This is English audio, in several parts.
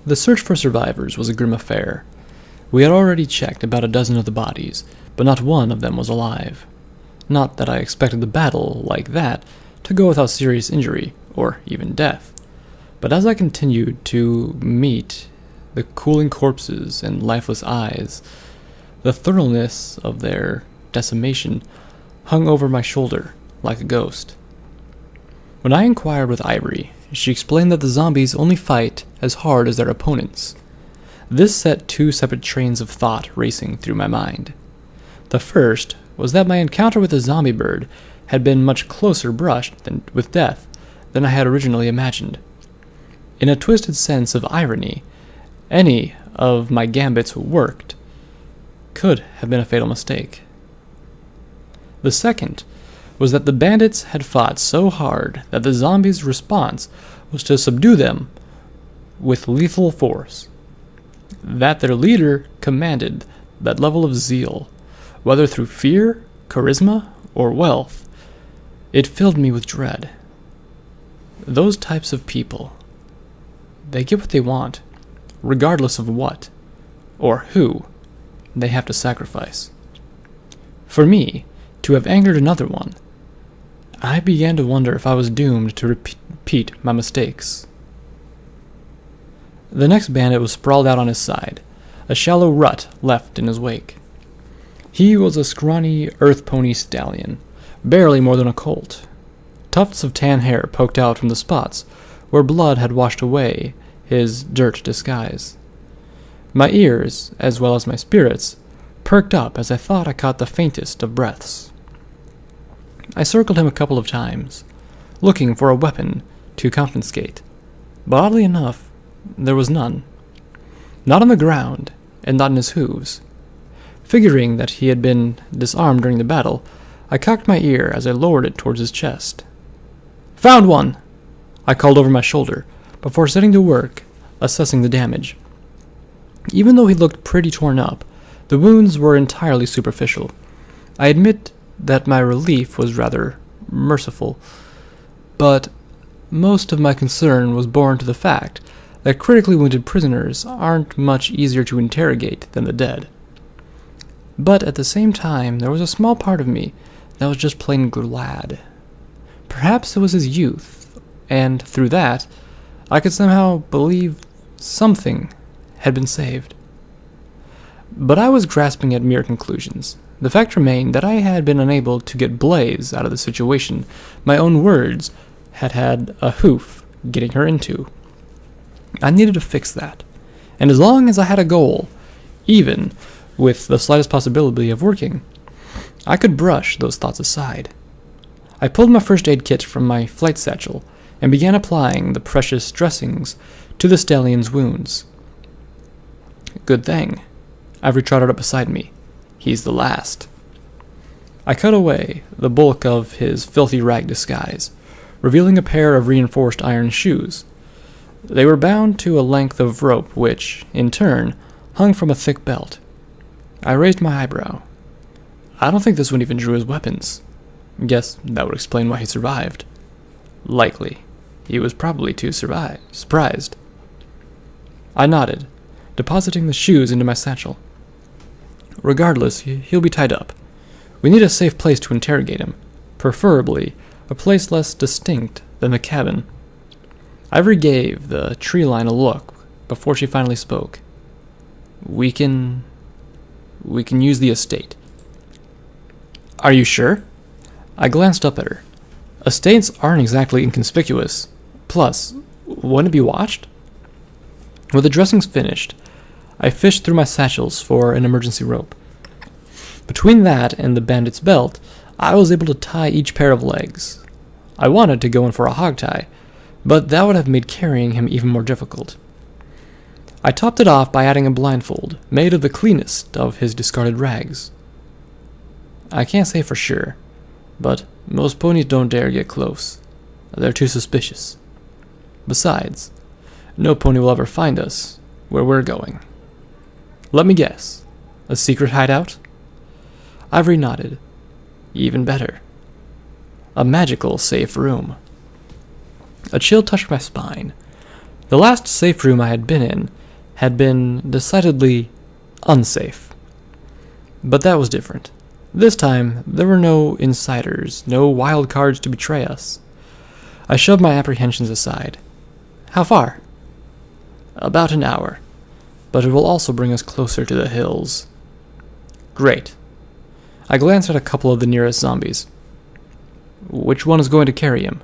The search for survivors was a grim affair. We had already checked about a dozen of the bodies, but not one of them was alive. Not that I expected the battle, like that, to go without serious injury, or even death. But as I continued to meet the cooling corpses and lifeless eyes, the thoroughness of their decimation hung over my shoulder like a ghost. When I inquired with Ivory, she explained that the zombies only fight as hard as their opponents. This set two separate trains of thought racing through my mind. The first was that my encounter with the zombie bird had been much closer brushed with death than I had originally imagined. In a twisted sense of irony, any of my gambits could have been a fatal mistake. The second was that the bandits had fought so hard that the zombies' response was to subdue them with lethal force. That their leader commanded that level of zeal, whether through fear, charisma, or wealth, it filled me with dread. Those types of people, they get what they want, regardless of what, or who, they have to sacrifice. For me, to have angered another one, I began to wonder if I was doomed to repeat my mistakes. The next bandit was sprawled out on his side, a shallow rut left in his wake. He was a scrawny earth pony stallion, barely more than a colt. Tufts of tan hair poked out from the spots where blood had washed away his dirt disguise. My ears, as well as my spirits, perked up as I thought I caught the faintest of breaths. I circled him a couple of times, looking for a weapon to confiscate, but oddly enough, there was none. Not on the ground, and not in his hooves. Figuring that he had been disarmed during the battle, I cocked my ear as I lowered it towards his chest. "Found one!" I called over my shoulder, before setting to work, assessing the damage. Even though he looked pretty torn up, the wounds were entirely superficial. I admit that my relief was rather merciful, but most of my concern was borne to the fact that critically wounded prisoners aren't much easier to interrogate than the dead. But at the same time, there was a small part of me that was just plain glad. Perhaps it was his youth, and through that, I could somehow believe something had been saved. But I was grasping at mere conclusions. The fact remained that I had been unable to get Blaze out of the situation my own words had had a hoof getting her into. I needed to fix that, and as long as I had a goal, even with the slightest possibility of working, I could brush those thoughts aside. I pulled my first aid kit from my flight satchel and began applying the precious dressings to the stallion's wounds. Good thing. Ivory trotted up beside me. He's the last. I cut away the bulk of his filthy rag disguise, revealing a pair of reinforced iron shoes. They were bound to a length of rope which, in turn, hung from a thick belt. I raised my eyebrow. I don't think this one even drew his weapons. Guess that would explain why he survived. Likely. He was probably too surprised. I nodded, depositing the shoes into my satchel. Regardless, he'll be tied up. We need a safe place to interrogate him, preferably a place less distinct than the cabin. Ivory gave the tree line a look before she finally spoke. We can use the estate. Are you sure? I glanced up at her. Estates aren't exactly inconspicuous. Plus, wouldn't it be watched? With the dressings finished, I fished through my satchels for an emergency rope. Between that and the bandit's belt, I was able to tie each pair of legs. I wanted to go in for a hog tie, but that would have made carrying him even more difficult. I topped it off by adding a blindfold, made of the cleanest of his discarded rags. I can't say for sure, but most ponies don't dare get close. They're too suspicious. Besides, no pony will ever find us where we're going. Let me guess. A secret hideout? Ivory nodded. Even better. A magical safe room. A chill touched my spine. The last safe room I had been in had been decidedly unsafe. But that was different. This time, there were no insiders, no wild cards to betray us. I shoved my apprehensions aside. How far? About an hour, but it will also bring us closer to the hills. Great. I glanced at a couple of the nearest zombies. Which one is going to carry him?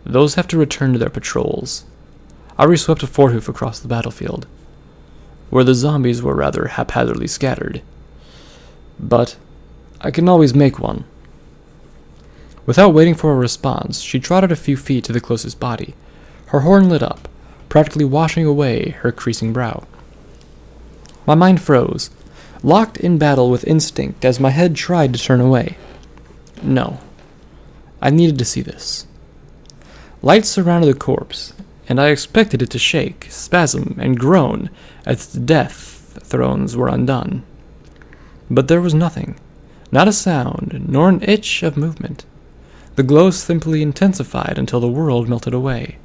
Those have to return to their patrols. I reswept a forthoof across the battlefield, where the zombies were rather haphazardly scattered. But I can always make one. Without waiting for a response, she trotted a few feet to the closest body. Her horn lit up, practically washing away her creasing brow. My mind froze, locked in battle with instinct as my head tried to turn away. No. I needed to see this. Lights surrounded the corpse, and I expected it to shake, spasm, and groan as the death thrones were undone. But there was nothing, not a sound, nor an itch of movement. The glow simply intensified until the world melted away.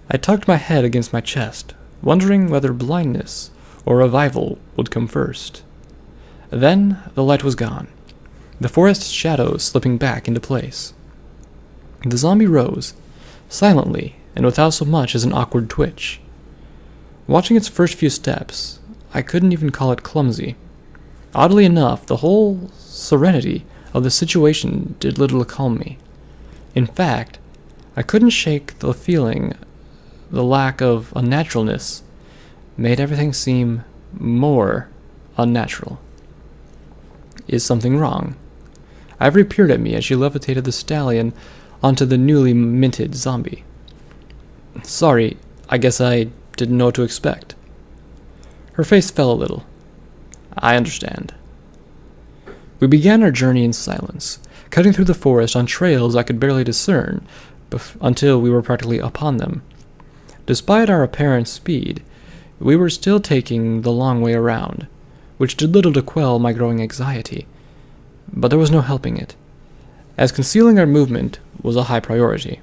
I tucked my head against my chest, wondering whether blindness or revival would come first. Then the light was gone, the forest's shadows slipping back into place. The zombie rose, silently and without so much as an awkward twitch. Watching its first few steps, I couldn't even call it clumsy. Oddly enough, the whole serenity of the situation did little to calm me. In fact, I couldn't shake the feeling the lack of unnaturalness made everything seem more unnatural. Is something wrong? Ivory peered at me as she levitated the stallion onto the newly minted zombie. Sorry, I guess I didn't know what to expect. Her face fell a little. I understand. We began our journey in silence, cutting through the forest on trails I could barely discern until we were practically upon them. Despite our apparent speed, we were still taking the long way around, which did little to quell my growing anxiety. But there was no helping it, as concealing our movement was a high priority.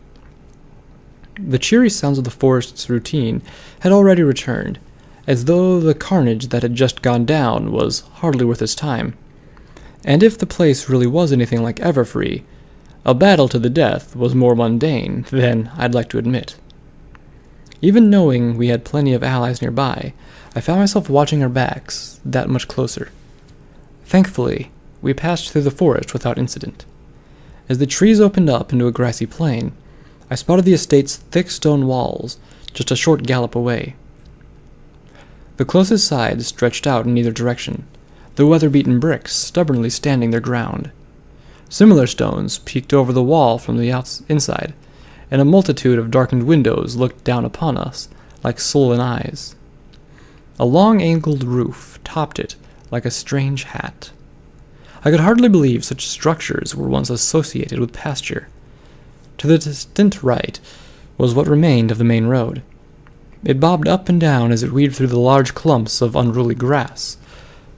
The cheery sounds of the forest's routine had already returned, as though the carnage that had just gone down was hardly worth its time. And if the place really was anything like Everfree, a battle to the death was more mundane than I'd like to admit. Even knowing we had plenty of allies nearby, I found myself watching our backs that much closer. Thankfully, we passed through the forest without incident. As the trees opened up into a grassy plain, I spotted the estate's thick stone walls just a short gallop away. The closest sides stretched out in either direction, the weather-beaten bricks stubbornly standing their ground. Similar stones peeked over the wall from the inside, and a multitude of darkened windows looked down upon us like sullen eyes. A long angled roof topped it like a strange hat. I could hardly believe such structures were once associated with pasture. To the distant right was what remained of the main road. It bobbed up and down as it weaved through the large clumps of unruly grass,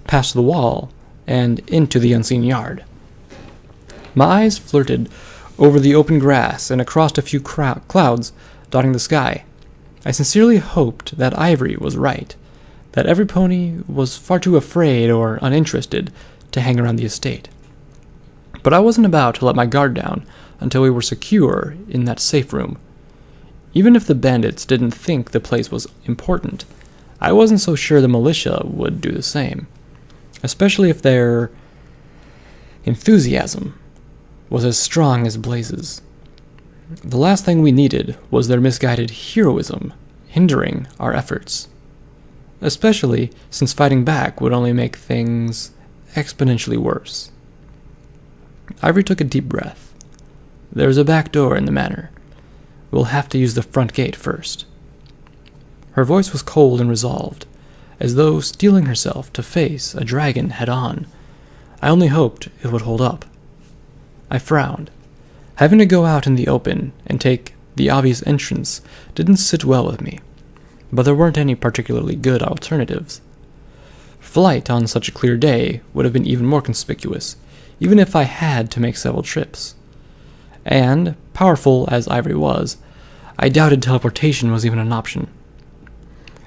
past the wall, and into the unseen yard. My eyes flirted over the open grass and across a few clouds dotting the sky. I sincerely hoped that Ivory was right, that every pony was far too afraid or uninterested to hang around the estate. But I wasn't about to let my guard down until we were secure in that safe room. Even if the bandits didn't think the place was important, I wasn't so sure the militia would do the same, especially if their enthusiasm was as strong as blazes. The last thing we needed was their misguided heroism hindering our efforts, especially since fighting back would only make things exponentially worse. Ivory took a deep breath. There's a back door in the manor. We'll have to use the front gate first. Her voice was cold and resolved, as though steeling herself to face a dragon head-on. I only hoped it would hold up. I frowned. Having to go out in the open and take the obvious entrance didn't sit well with me, but there weren't any particularly good alternatives. Flight on such a clear day would have been even more conspicuous, even if I had to make several trips. And, powerful as Ivory was, I doubted teleportation was even an option.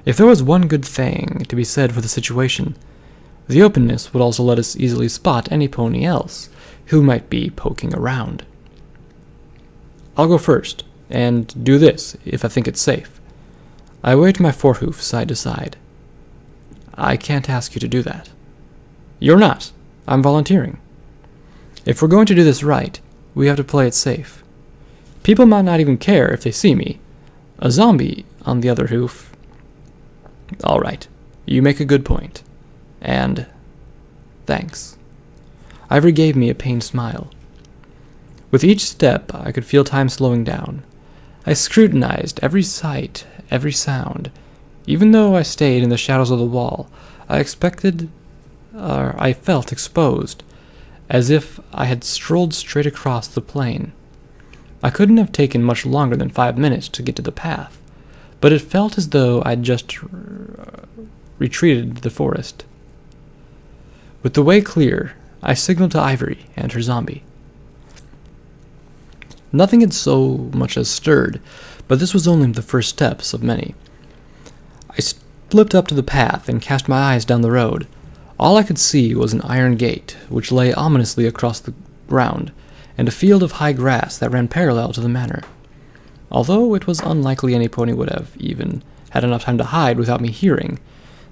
If there was one good thing to be said for the situation, the openness would also let us easily spot any pony else who might be poking around. I'll go first, and do this if I think it's safe. I waved my forehoof side to side. I can't ask you to do that. You're not. I'm volunteering. If we're going to do this right, we have to play it safe. People might not even care if they see me. A zombie on the other hoof. All right, you make a good point. And thanks. Ivory gave me a pained smile. With each step, I could feel time slowing down. I scrutinized every sight, every sound. Even though I stayed in the shadows of the wall, I felt exposed, as if I had strolled straight across the plain. I couldn't have taken much longer than 5 minutes to get to the path, but it felt as though I'd just retreated to the forest. With the way clear, I signaled to Ivory and her zombie. Nothing had so much as stirred, but this was only the first steps of many. I slipped up to the path and cast my eyes down the road. All I could see was an iron gate, which lay ominously across the ground, and a field of high grass that ran parallel to the manor. Although it was unlikely any pony would have even had enough time to hide without me hearing,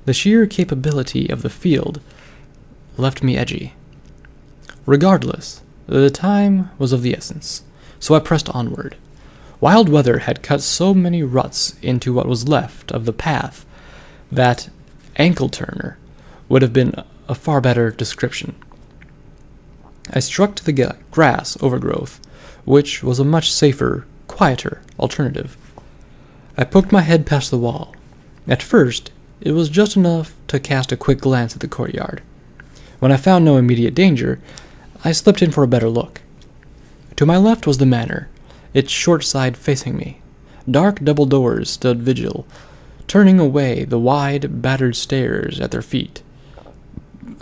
the sheer capability of the field left me edgy. Regardless, the time was of the essence, so I pressed onward. Wild weather had cut so many ruts into what was left of the path that ankle-turner would have been a far better description. I struck to the grass overgrowth, which was a much safer, quieter alternative. I poked my head past the wall. At first, it was just enough to cast a quick glance at the courtyard. When I found no immediate danger, I slipped in for a better look. To my left was the manor, its short side facing me. Dark double doors stood vigil, turning away the wide, battered stairs at their feet.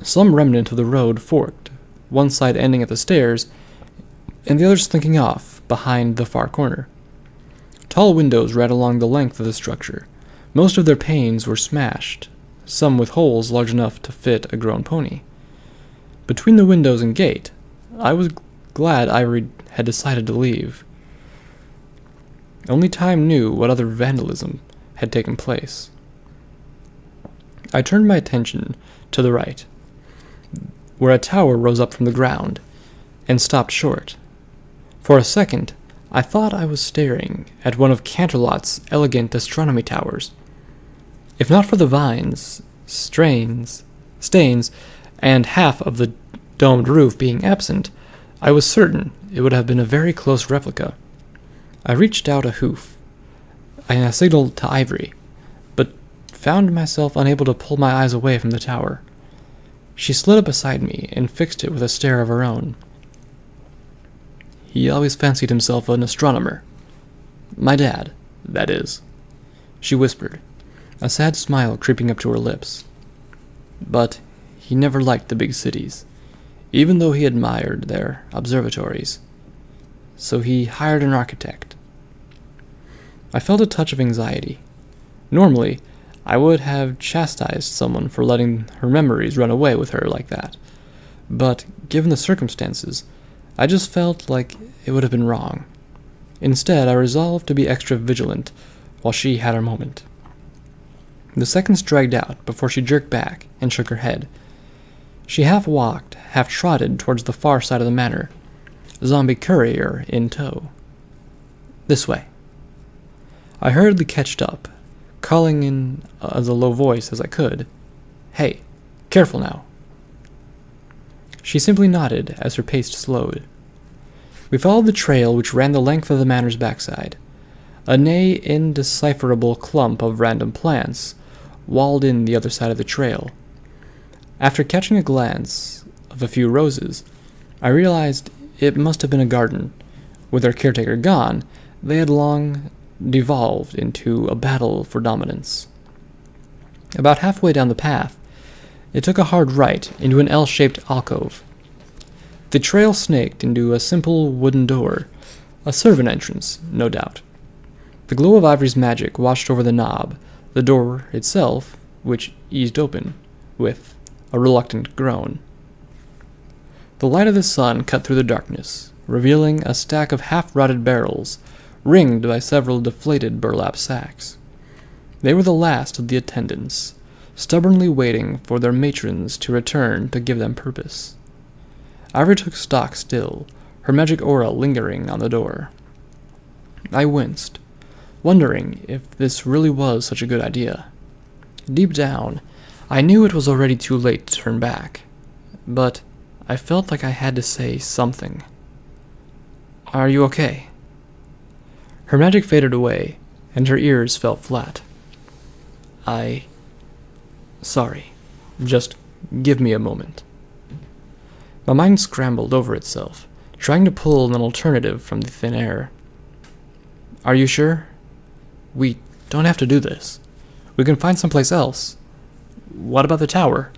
Some remnant of the road forked, one side ending at the stairs, and the other slinking off behind the far corner. Tall windows ran along the length of the structure. Most of their panes were smashed, some with holes large enough to fit a grown pony. Between the windows and gate, I was glad Ivory had decided to leave. Only time knew what other vandalism had taken place. I turned my attention to the right, where a tower rose up from the ground, and stopped short. For a second, I thought I was staring at one of Canterlot's elegant astronomy towers. If not for the vines, stains, and half of the domed roof being absent, I was certain it would have been a very close replica. I reached out a hoof, and I signaled to Ivory, but found myself unable to pull my eyes away from the tower. She slid up beside me and fixed it with a stare of her own. He always fancied himself an astronomer. My dad, that is, she whispered, a sad smile creeping up to her lips. But he never liked the big cities, even though he admired their observatories. So he hired an architect. I felt a touch of anxiety. Normally, I would have chastised someone for letting her memories run away with her like that. But, given the circumstances, I just felt like it would have been wrong. Instead, I resolved to be extra vigilant while she had her moment. The seconds dragged out before she jerked back and shook her head. She half walked, half trotted towards the far side of the manor, zombie courier in tow. This way. I hurriedly catched up, calling in as a low voice as I could. Hey, careful now. She simply nodded as her pace slowed. We followed the trail which ran the length of the manor's backside. A nay indecipherable clump of random plants walled in the other side of the trail. After catching a glance of a few roses, I realized it must have been a garden. With their caretaker gone, they had long devolved into a battle for dominance. About halfway down the path, it took a hard right into an L-shaped alcove. The trail snaked into a simple wooden door, a servant entrance, no doubt. The glow of Ivory's magic washed over the knob, the door itself, which eased open with a reluctant groan. The light of the sun cut through the darkness, revealing a stack of half-rotted barrels, ringed by several deflated burlap sacks. They were the last of the attendants, stubbornly waiting for their matrons to return to give them purpose. Ivory took stock still, her magic aura lingering on the door. I winced, wondering if this really was such a good idea. Deep down, I knew it was already too late to turn back, but I felt like I had to say something. "Are you okay?" Her magic faded away, and her ears fell flat. Sorry. Just give me a moment." My mind scrambled over itself, trying to pull an alternative from the thin air. "Are you sure? We don't have to do this. We can find someplace else. What about the tower?"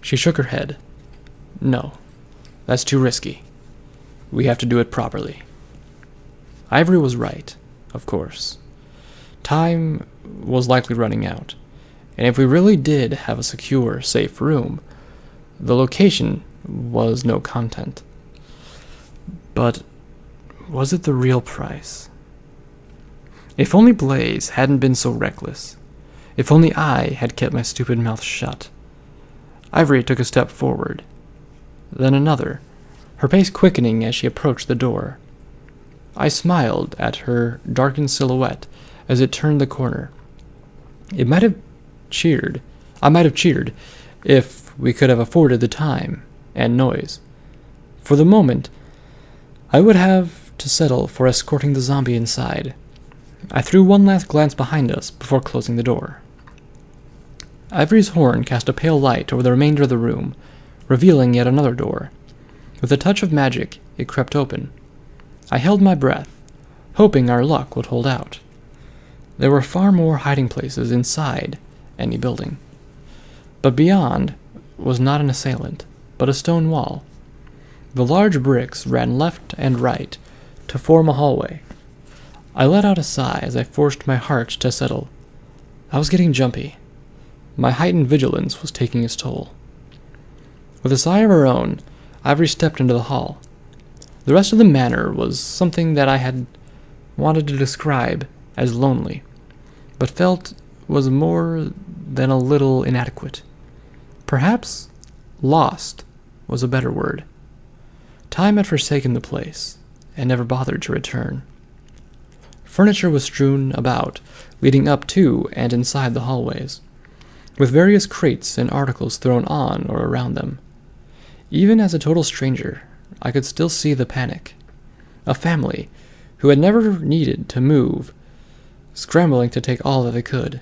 She shook her head. "No, that's too risky. We have to do it properly." Ivory was right, of course. Time was likely running out, and if we really did have a secure, safe room, the location was no content. But was it the real price? If only Blaze hadn't been so reckless. If only I had kept my stupid mouth shut. Ivory took a step forward, then another, her pace quickening as she approached the door. I smiled at her darkened silhouette as it turned the corner. I might have cheered if we could have afforded the time and noise. For the moment, I would have to settle for escorting the zombie inside. I threw one last glance behind us before closing the door. Ivory's horn cast a pale light over the remainder of the room, revealing yet another door. With a touch of magic, it crept open. I held my breath, hoping our luck would hold out. There were far more hiding places inside any building. But beyond was not an assailant, but a stone wall. The large bricks ran left and right to form a hallway. I let out a sigh as I forced my heart to settle. I was getting jumpy. My heightened vigilance was taking its toll. With a sigh of her own, Ivory stepped into the hall. The rest of the manor was something that I had wanted to describe as lonely, but felt was more than a little inadequate. Perhaps lost was a better word. Time had forsaken the place, and never bothered to return. Furniture was strewn about, leading up to and inside the hallways, with various crates and articles thrown on or around them. Even as a total stranger, I could still see the panic. A family who had never needed to move, scrambling to take all that they could.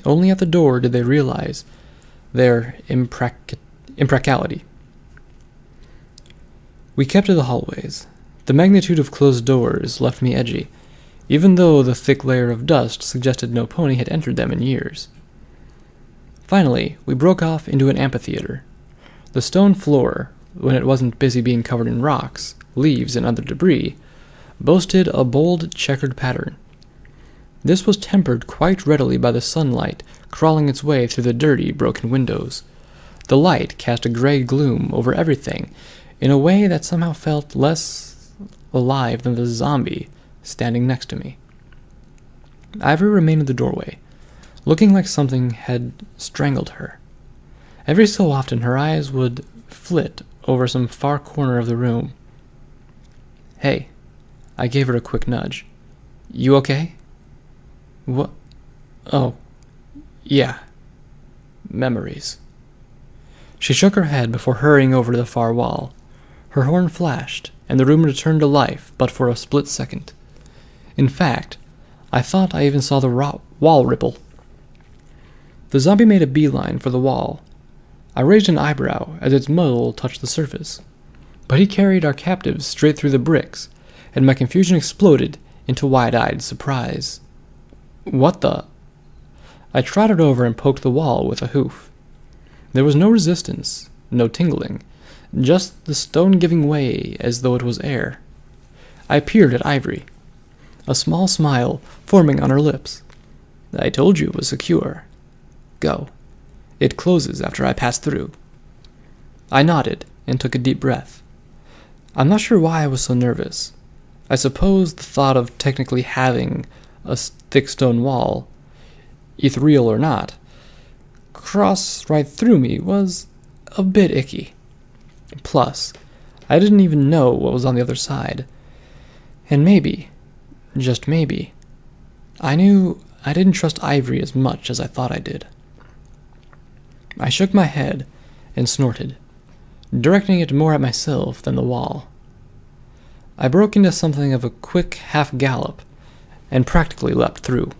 Only at the door did they realize their impracticality. We kept to the hallways. The magnitude of closed doors left me edgy, even though the thick layer of dust suggested no pony had entered them in years. Finally, we broke off into an amphitheater. The stone floor, when it wasn't busy being covered in rocks, leaves, and other debris, boasted a bold checkered pattern. This was tempered quite readily by the sunlight crawling its way through the dirty, broken windows. The light cast a gray gloom over everything in a way that somehow felt less alive than the zombie standing next to me. Ivory remained in the doorway, looking like something had strangled her. Every so often her eyes would flit over some far corner of the room. "Hey," I gave her a quick nudge. "You okay?" "What? Oh, yeah. Memories." She shook her head before hurrying over to the far wall. Her horn flashed, and the room returned to life but for a split second. In fact, I thought I even saw the wall ripple. The zombie made a beeline for the wall. I raised an eyebrow as its muzzle touched the surface, but he carried our captives straight through the bricks, and my confusion exploded into wide-eyed surprise. "What the?" I trotted over and poked the wall with a hoof. There was no resistance, no tingling, just the stone giving way as though it was air. I peered at Ivory, a small smile forming on her lips. I told you it was secure. Go. It closes after I pass through. I nodded and took a deep breath. I'm not sure why I was so nervous. I suppose the thought of technically having a thick stone wall, ethereal or not, cross right through me was a bit icky. Plus, I didn't even know what was on the other side. And maybe, just maybe, I knew I didn't trust Ivory as much as I thought I did. I shook my head and snorted, directing it more at myself than the wall. I broke into something of a quick half-gallop and practically leapt through.